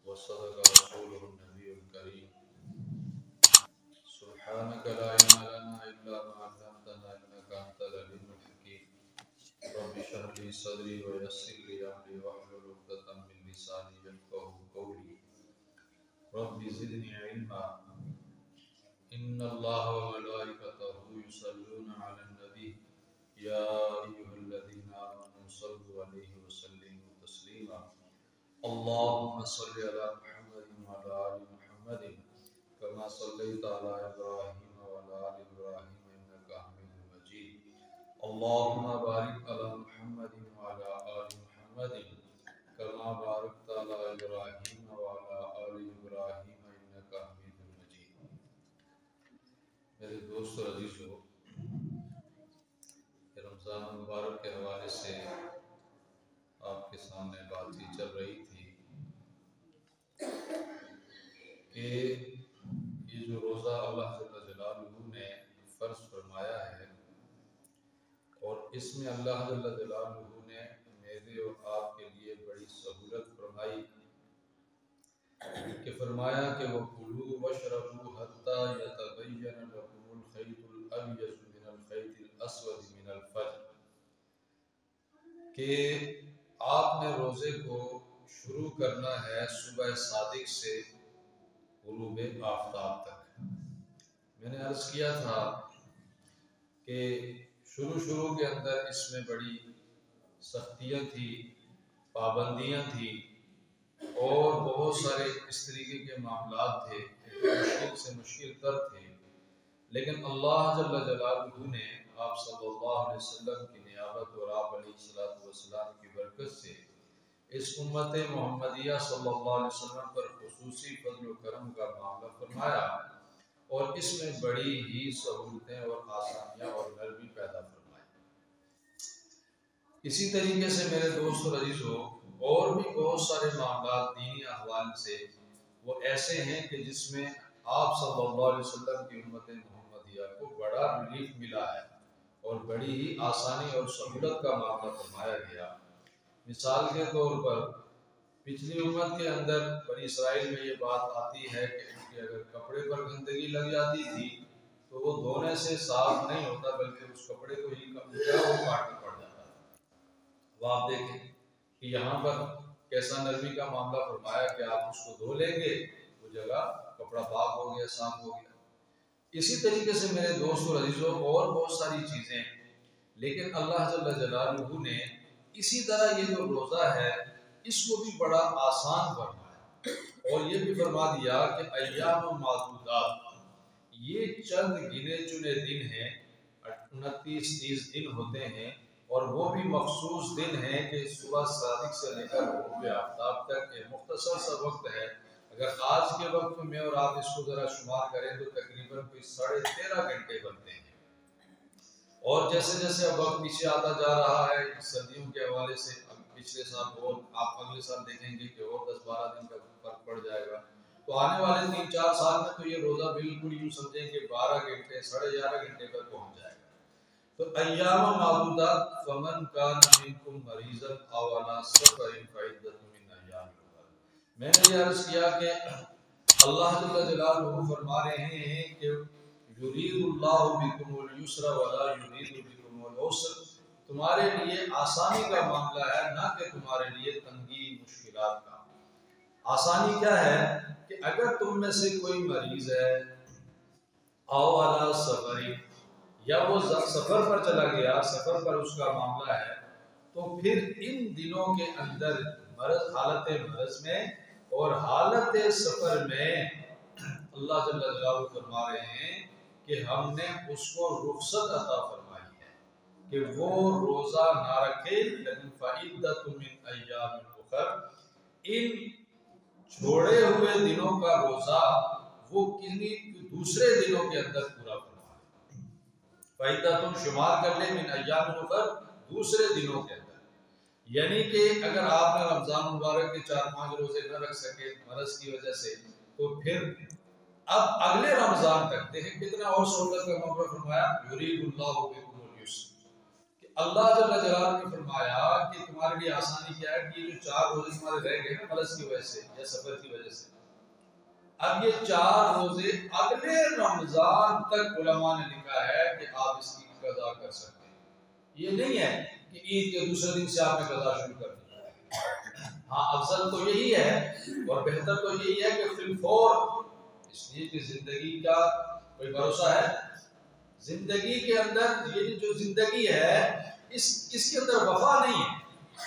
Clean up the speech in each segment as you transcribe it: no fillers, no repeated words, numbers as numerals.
وصدق رسوله النبي الكريم سبحانك لا علم لنا إلا ما علمتنا إنك أنت العليم الحكيم رب اشرح لي صدري ويسر لي أمري واحلل عقدة من لساني يفقهوا قولي رب زدني علما إن الله وملائكته يصلون على النبي يا أيها الذين آمنوا صلوا عليه وسلموا تسليما اللهم صل على محمد وعلى آل محمد كما صليت على إبراهيم وعلى آل إبراهيم إنك حميد مجيد اللهم بارك على محمد وعلى آل محمد كما باركت على إبراهيم وعلى آل إبراهيم إنك حميد مجيد. میرے دوست اور عزیزو، رمضان مبارک کے حوالے سے آپ کے سامنے بات چیت چل رہی تھی کہ یہ جو روزہ اللہ جل جلالہ نے فرض فرمایا ہے اور اس میں اللہ جل جلالہ نے میرے اور آپ کے لیے بڑی سہولت فرمائی کہ فرمایا کہ وَكُلُوا وَاشْرَبُوا حَتَّى يَتَبَيَّنَ لَكُمُ الْخَيْطُ الْأَبْيَضُ مِنَ الْخَيْطِ الْأَسْوَدِ مِنَ الْفَجْرِ، کہ آپ نے روزے کو شروع کرنا ہے صبح صادق سے غروب آفتاب تک۔ میں نے عرض کیا تھا کہ شروع کے اندر اس میں بڑی سختیاں تھی، پابندیاں تھی اور بہت سارے اس طریقے کے معاملات تھے جو مشکل سے مشکل تر تھے، لیکن اللہ جل جلالہ نے آپ صلی اللہ علیہ وسلم کی نیابت اور آپ علیہ السلام کی برکت سے اس امت محمدیہ صلی اللہ علیہ وسلم پر خصوصی فضل و کرم کا معاملہ فرمایا اور اس میں بڑی ہی سہولتیں اور آسانیاں اور نرمی پیدا فرمائی۔ اسی طریقے سے میرے دوست اور عزیزو، اور بھی بہت سارے معاملات دینی احوال سے وہ ایسے ہیں کہ جس میں آپ صلی اللہ علیہ وسلم کی امت محمدیہ کو بڑا ریلیف ملا ہے اور بڑی ہی آسانی اور سہولت کا معاملہ فرمایا گیا۔ مثال کے طور پر پچھلی امت کے اندر بنی اسرائیل میں یہ بات آتی ہے کہ ان کے اگر کپڑے پر گندگی لگ جاتی تھی تو وہ دھونے سے صاف نہیں ہوتا بلکہ اس کپڑے کو ہی کاٹنا پڑ جاتا تھا۔ وہ آپ دیکھیں کہ یہاں پر کیسا نرمی کا معاملہ فرمایا کہ آپ اس کو دھو لیں گے، وہ جگہ کپڑا پاک ہو گیا، صاف ہو گیا۔ اسی طریقے سے میرے دوست اور عزیزوں اور بہت ساری چیزیں، لیکن اللہ جل جلالہ نے اسی طرح یہ جو روزہ ہے اس کو بھی بڑا آسان فرمایا اور یہ بھی فرما دیا کہ ایام معدودات، یہ چند گنے چنے دن ہیں، 29-30 دن ہوتے ہیں اور وہ بھی مخصوص دن ہیں کہ صبح صادق سے لے کر غروب آفتاب تک ایک مختصر سا وقت ہے۔ اگر آج کے وقت میں اور آپ اس کو ذرا شمار کریں تو تقریباً کوئی 13.5 گھنٹے بنتے ہیں، اور جیسے جیسے اب وقت پیچھے آتا جا رہا ہے سردیوں کے حوالے سے، پچھلے سال اور آپ اگلے سال دیکھیں گے کہ اور 10-12 دن کا فرق پڑ جائے گا، تو آنے والے 3-4 سال میں تو یہ روزہ بالکل یوں سمجھیں کہ 12 گھنٹے 11.5 گھنٹے پر پہنچ جائے گا۔ تو ایام معدودات، فمن کان منکم مریضا او علی سفر فعدۃ من ایام اخر۔ میں نے یہ عرض کیا کہ اللہ جل جلالہ فرما رہے ہیں کہ یرید اللہ بکم اليسر ولا یرید بکم العسر، تمہارے لیے آسانی کا معاملہ ہے نہ کہ تمہارے لیے تنگی مشکلات کا۔ آسانی کیا ہے کہ اگر تم میں سے کوئی مریض ہے او علی سفر، یا وہ سفر پر چلا گیا، سفر پر اس کا معاملہ ہے، تو پھر ان دنوں کے اندر حالت مرض میں اور حالت سفر میں اللہ جل جلالہ فرما رہے ہیں کہ ہم نے اس کو رخصت عطا فرمائی ہے کہ وہ روزہ نہ رکھے، لیکن فعدۃ من ایام اخر، ان چھوڑے ہوئے دنوں کا روزہ وہ کسی دوسرے دنوں کے اندر پورا فرمائے۔ فعدۃ شمار کر لیں من ایام اخر، دوسرے دنوں کے اندر۔ یعنی کہ اگر آپ نے رمضان مبارک کے 4-5 روزے نہ رکھ سکے مرض کی وجہ سے، تو پھر اب اگلے رمضان تک دیکھیں کتنا اور سہولت کا موقع فرمایا، یرید اللہ بکم الیسر، کہ اللہ جل جلالہ نے فرمایا کہ تمہارے لیے آسانی کیا ہے کہ یہ جو 4 روزے تمہارے رہ گئے نا مرض کی وجہ سے یا سفر کی وجہ سے، اب یہ 4 روزے اگلے رمضان تک علماء نے لکھا ہے کہ آپ اس کی قضا کر سکتے ہیں۔ یہ نہیں ہے کہ عید کے دوسرے دن سے آپ نے قضا شروع کر دی۔ ہاں افضل تو یہی ہے اور بہتر تو یہی ہے کہ فی الفور، اس لیے کہ زندگی کا کوئی بھروسہ ہے، زندگی کے اندر یہ جو زندگی ہے اس کے اندر وفا نہیں ہے۔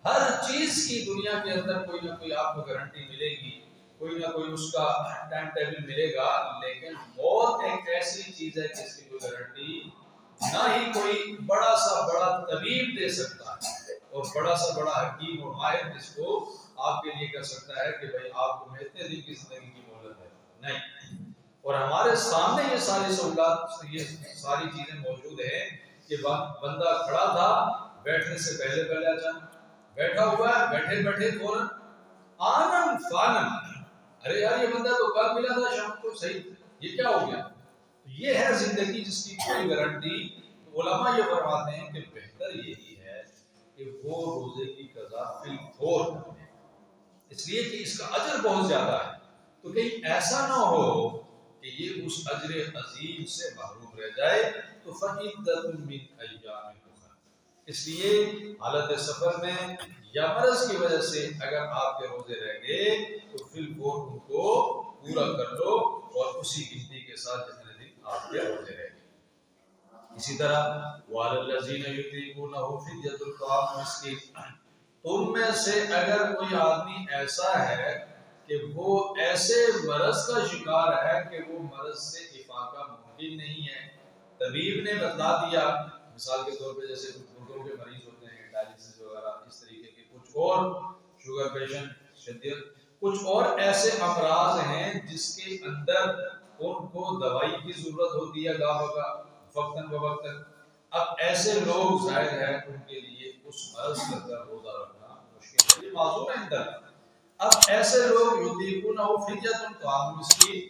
ہر چیز کی دنیا کے اندر کوئی نہ کوئی آپ کو گارنٹی ملے گی، کوئی نہ کوئی اس کا ٹائم ٹیبل ملے گا، لیکن موت ایک ایسی چیز ہے جس کی کوئی گارنٹی نہ ہی کوئی بڑا سا بڑا طبیب دے سکتا ہے اور بڑا سا بڑا حکیم اور ماہر جس کو آپ کے لیے کر سکتا ہے کہ بھائی آپ کو اتنے دن کی زندگی کی مہلت ہے، نہیں۔ اور ہمارے سامنے یہ ساری سہولات، یہ ساری چیزیں موجود ہیں کہ بندہ کھڑا تھا بیٹھنے سے پہلے اچانک بیٹھا ہوا ہے، بیٹھے بیٹھے فوراً آنن فانن، ارے یار یہ بندہ تو کل ملا تھا شام کو، صحیح یہ کیا ہو گیا؟ یہ ہے زندگی جس کی کوئی گارنٹی۔ علماء یہ فرماتے ہیں کہ بہتر یہی ہے کہ وہ روزے کی قضا فی الفور کریں، اس لیے کہ اس کا اجر بہت زیادہ ہے، تو کہیں ایسا نہ ہو کہ یہ اس اجر عظیم سے محروم رہ جائے، تو فعدۃ من ایام اخر، اس لیے حالت سفر میں یا مرض کی وجہ سے اگر آپ کے روزے رہ گئے تو فی الفور ان کو پورا کر لو اور اسی گنتی کے ساتھ جتنے دن آپ کے روزے رہ گئے۔ اسی طرح وَعَلَى الَّذِينَ يُطِيقُونَهُ فِدْيَةٌ طَعَامُ مِسْكِينٍ، تم میں سے اگر کوئی آدمی ایسا ہے کہ وہ ایسے مرض کا شکار ہے کہ وہ مرض سے افاقہ ممکن نہیں ہے، طبیب نے بتلا دیا، مثال کے طور پہ جیسے گردوں کے مریض ہوتے ہیں ڈائلسس وغیرہ اس طریقے کے، کچھ اور شوگر پیشنٹ شدید، کچھ اور ایسے امراض ہیں جس کے اندر ان کو دوائی کی ضرورت ہوتی ہے گاہ بگاہ وقتاً بوقتاً، اب ایسے لوگ ظاہر ہے ان کے لیے اس مرض کے اندر روزہ رکھنا مشکل ہے، یہ معذور ہے اندر۔ اب ایسے لوگ یطیقونہ فدیۃ طعام مسکین،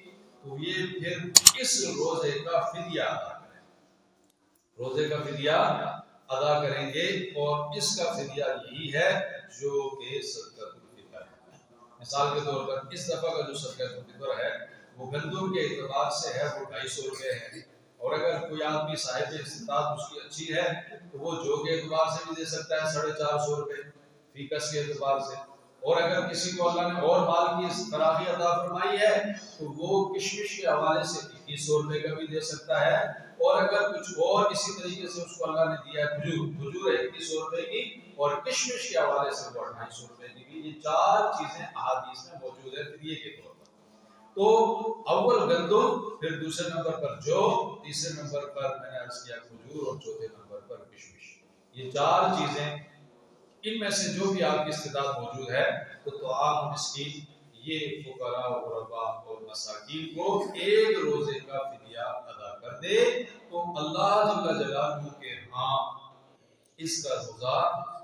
تو یہ پھر اس روزے کا فدیہ ادا کریں، روزے کا فدیہ ادا کریں گے، اور اس کا فدیہ یہی ہے جو کہ صدقۃ الفطر ہے۔ مثال کے طور پر اس دفعہ کا جو صدقۃ الفطر ہے وہ گندم کے اعتبار سے ہے، وہ 250 روپے ہے، اور اگر کوئی آدمی صاحب استطاعت اس کی اچھی ہے تو وہ جو کے اعتبار سے بھی دے سکتا ہے 450 روپے فی کس کے اعتبار سے، اور اگر کسی کو اللہ نے اور مال کی فراخی عطا فرمائی ہے تو وہ کشمش کے حوالے سے 2100 روپے کا بھی دے سکتا ہے، اور اگر کچھ اور اسی طریقے سے اس کو اللہ نے دیا ہے کھجور ہے 2100 روپے کی، اور کشمش کے حوالے سے وہ 250 روپے کی بھی، یہ 4 چیزیں احادیث میں موجود ہے فدیے کے طور پر۔ تو اول گندم، پھر دوسرے نمبر پر جو، تیسرے نمبر پر میں نے عرض کیا کھجور، اور چوتھے نمبر پر کشمش، یہ 4 چیزیں، ان میں سے جو بھی آپ کی استطاعت موجود ہے تو طعام مسکین، یہ فقراء و غرباء اور مساکین کو ایک روزے کا فدیہ ادا کر دے، تو اللہ جل جلالہ کے ہاں اس کا روزہ،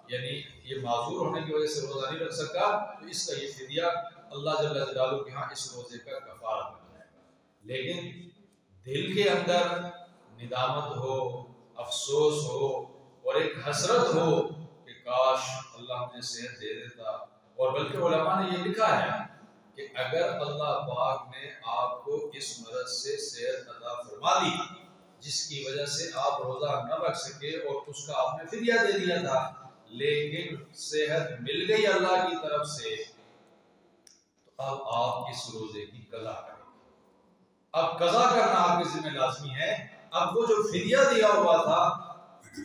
یعنی یہ معذور ہونے کی وجہ سے روزہ نہیں رکھ سکا تو اس کا یہ فدیہ اللہ جل جلالہ کے ہاں اس روزے کا کفارہ بن جائے گا۔ لیکن دل کے اندر ندامت ہو، افسوس ہو، اور ایک حسرت ہو کہ کاش اللہ مجھے صحت دے دیتا، اور بلکہ علماء نے یہ لکھا ہے کہ اگر اللہ پاک نے آپ کو اس مرض سے صحت عطا فرما دی جس کی وجہ سے آپ روزہ نہ رکھ سکے اور اس کا آپ نے فدیہ دے دیا تھا، لیکن صحت مل گئی اللہ کی طرف سے، تو اب آپ اس روزے کی قضا کریں، اب قضا کرنا آپ کے ذمہ لازمی ہے۔ اب وہ جو فدیہ دیا ہوا تھا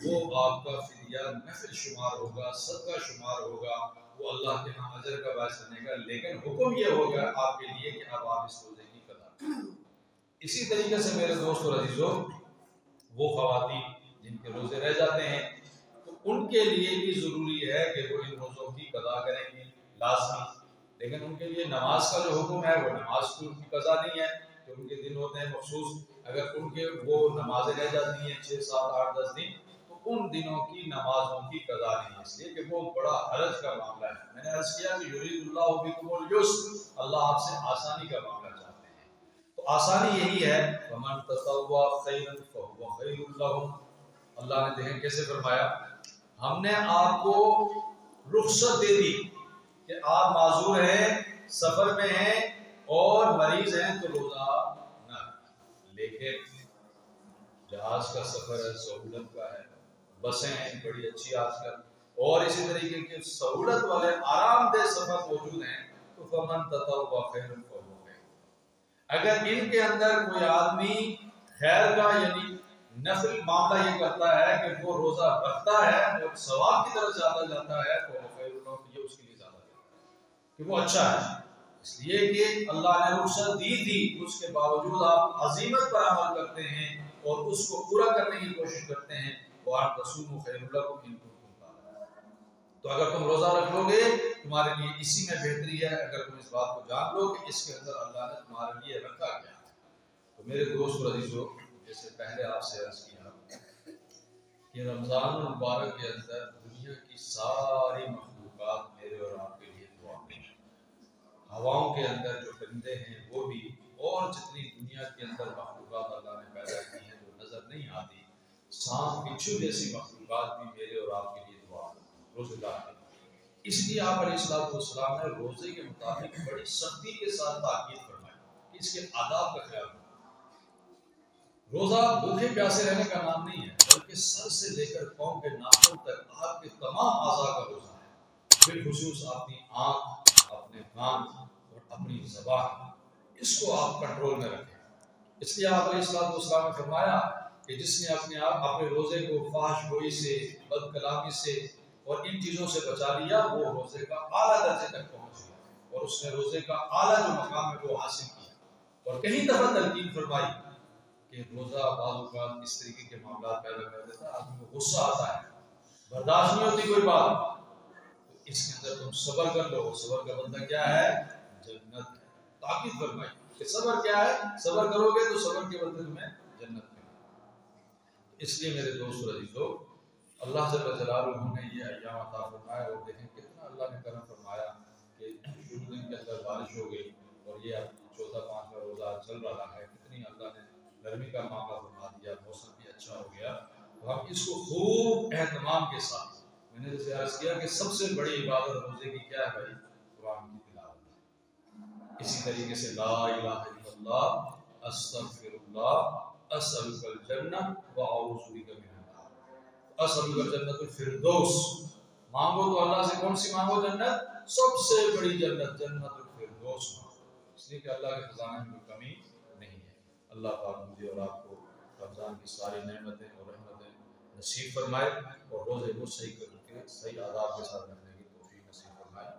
وہ آپ کا فدیہ نفل شمار ہوگا، صدقہ شمار ہوگا، وہ اللہ کے ہاں اجر کا باعث بنے گا، لیکن حکم یہ ہوگا آپ کے لیے کہ اب آپ اس روزے کی قضا کریں۔ اسی طریقے سے میرے دوست اور عزیزوں، وہ خواتین جن کے روزے رہ جاتے ہیں تو ان کے لیے بھی ضروری ہے کہ وہ ان روزوں کی قضا کریں گے، لازمی، لیکن ان کے لیے نماز کا جو حکم ہے وہ نماز کی قضا نہیں ہے، کہ ان کے دن ہوتے ہیں مخصوص، اگر ان کے وہ نمازیں رہ جاتی ہیں 6 7 8 10 دن تو ان دنوں کی نمازوں کی قضا نہیں، اس لیے کہ وہ بڑا حرج کا معاملہ ہے۔ میں نے عرض کیا کہ یرید اللہ بکم الیسر، اللہ آپ سے آسانی کا معاملہ چاہتے ہیں، تو آسانی یہی ہے ومن تطوع خیرا فهو خیر له۔ اللہ نے دیکھیں کیسے فرمایا، ہم نے آپ کو رخصت دے دی کہ آپ معذور ہیں، سفر میں ہیں اور مریض ہیں تو روزہ نہ، لیکن جہاز کا سفر ہے، سہولت کا ہے، بسیں ہیں بڑی اچھی آج کل، اور اسی طریقے کے سہولت والے آرام دہ سفر موجود ہیں، تو فمن تطوع خیر فهو خیر۔ اگر ان کے اندر کوئی آدمی خیر کا یعنی نفل معاملہ یہ کرتا ہے کہ وہ روزہ رکھتا ہے اور ثواب کی طرف زیادہ جاتا ہے تو وہ خیر اللہ، یہ اس کے لیے زیادہ ہے کہ وہ اچھا ہے، اس لیے کہ اللہ نے رخصت دی تھی، اس کے باوجود آپ عزیمت پر عمل کرتے ہیں اور اس کو پورا کرنے کی کوشش کرتے ہیں، وَأَن تَصُومُوا خَيْرٌ لَكُمْ إِن كُنتُمْ تَعْلَمُونَ۔ تو اگر تم روزہ رکھ لو گے تمہارے لیے اسی میں بہتری ہے، اگر تم اس بات کو جان لو کہ اس کے اندر اللہ نے تمہارے لیے رکھا کیا ہے۔ تو میرے دوست اور عزیزو، جیسے پہلے آپ سے عرض کیا کہ رمضان المبارک کے اندر دنیا کی ساری مخلوقات میرے اور آپ کے لیے دعا میں ہیں۔ ہواؤں کے اندر جو پرندے ہیں وہ بھی، اور جتنی دنیا کے اندر مخلوقات اللہ نے پیدا کی ہیں جو نظر نہیں آتی، سانپ بچھو جیسی مخلوقات بھی میرے اور آپ کے لیے دعا روزے دار ہیں۔ اس لیے آپ علیہ السلام نے روزے کے مطابق بڑی سختی کے ساتھ تاکید فرمائی کہ اس کے آداب کا خیال رکھو۔ روزہ بھوکے پیاسے رہنے کا نام نہیں ہے، بلکہ سر سے لے کر پاؤں کے ناخن تک آپ کے تمام اعضاء کا روزہ ہے، بالخصوص اپنی آنکھ، اپنے کان اور اپنی زبان، اس کو آپ کنٹرول میں رکھیں۔ اس لیے آپ علیہ السلام نے فرمایا کہ جس نے اپنے روزے کو فحش گوئی سے، بد کلامی سے اور ان چیزوں سے بچا لیا، وہ روزے کا اعلیٰ درجے تک پہنچ گیا اور اس نے روزے کا اعلیٰ جو مقام ہے وہ حاصل کیا۔ اور کہیں دفعہ تلقین فرمائی کہ روزہ بعض اوقات اس طریقے کے معاملات پیدا کر دیتا ہے، آدمی کو غصہ آتا ہے، برداشت نہیں ہوتی کوئی بات، تو اس کے اندر تم صبر کر لو، صبر کا بدلہ کیا ہے؟ جنت ہے۔ تاکید فرمائی کہ صبر کیا ہے؟ صبر کرو گے تو صبر کے بدلے تمہیں جنت ملے گی۔ اس لیے میرے دوست اور عزیزو، اللہ جل جلالہ نے یہ ایام عطا فرمایا، اور دیکھیں کتنا اللہ نے کرم فرمایا کہ شروع دن کے اندر بارش ہو گئی اور یہ اب چوتھا پانچواں روزہ چل رہا ہے، کتنی اللہ نے گرمی کا معاملہ فرما دیا، موسم بھی اچھا ہو گیا، تو ہم اس کو خوب اہتمام کے ساتھ، میں نے جیسے عرض کیا کہ سب سے بڑی عبادت روزے کی کیا ہے بھائی؟ قرآن کی تلاوت۔ اسی طریقے سے لا الہ الا اللہ، استغفر اللہ، اسألک الجنہ واعوذ بک من النار، اسألک الجنۃ الفردوس، مانگو تو اللہ سے کون سی مانگو؟ جنت، سب سے بڑی جنت، جنت الفردوس مانگو، اس لیے کہ اللہ کے خزانے میں کوئی کمی نہیں ہے۔ اللہ پاک مجھے اور آپ کو رمضان کی ساری نعمتیں اور رحمتیں نصیب فرمائے اور روزے کو صحیح کر کے صحیح آداب کے ساتھ رکھنے کی توفیق نصیب فرمائے۔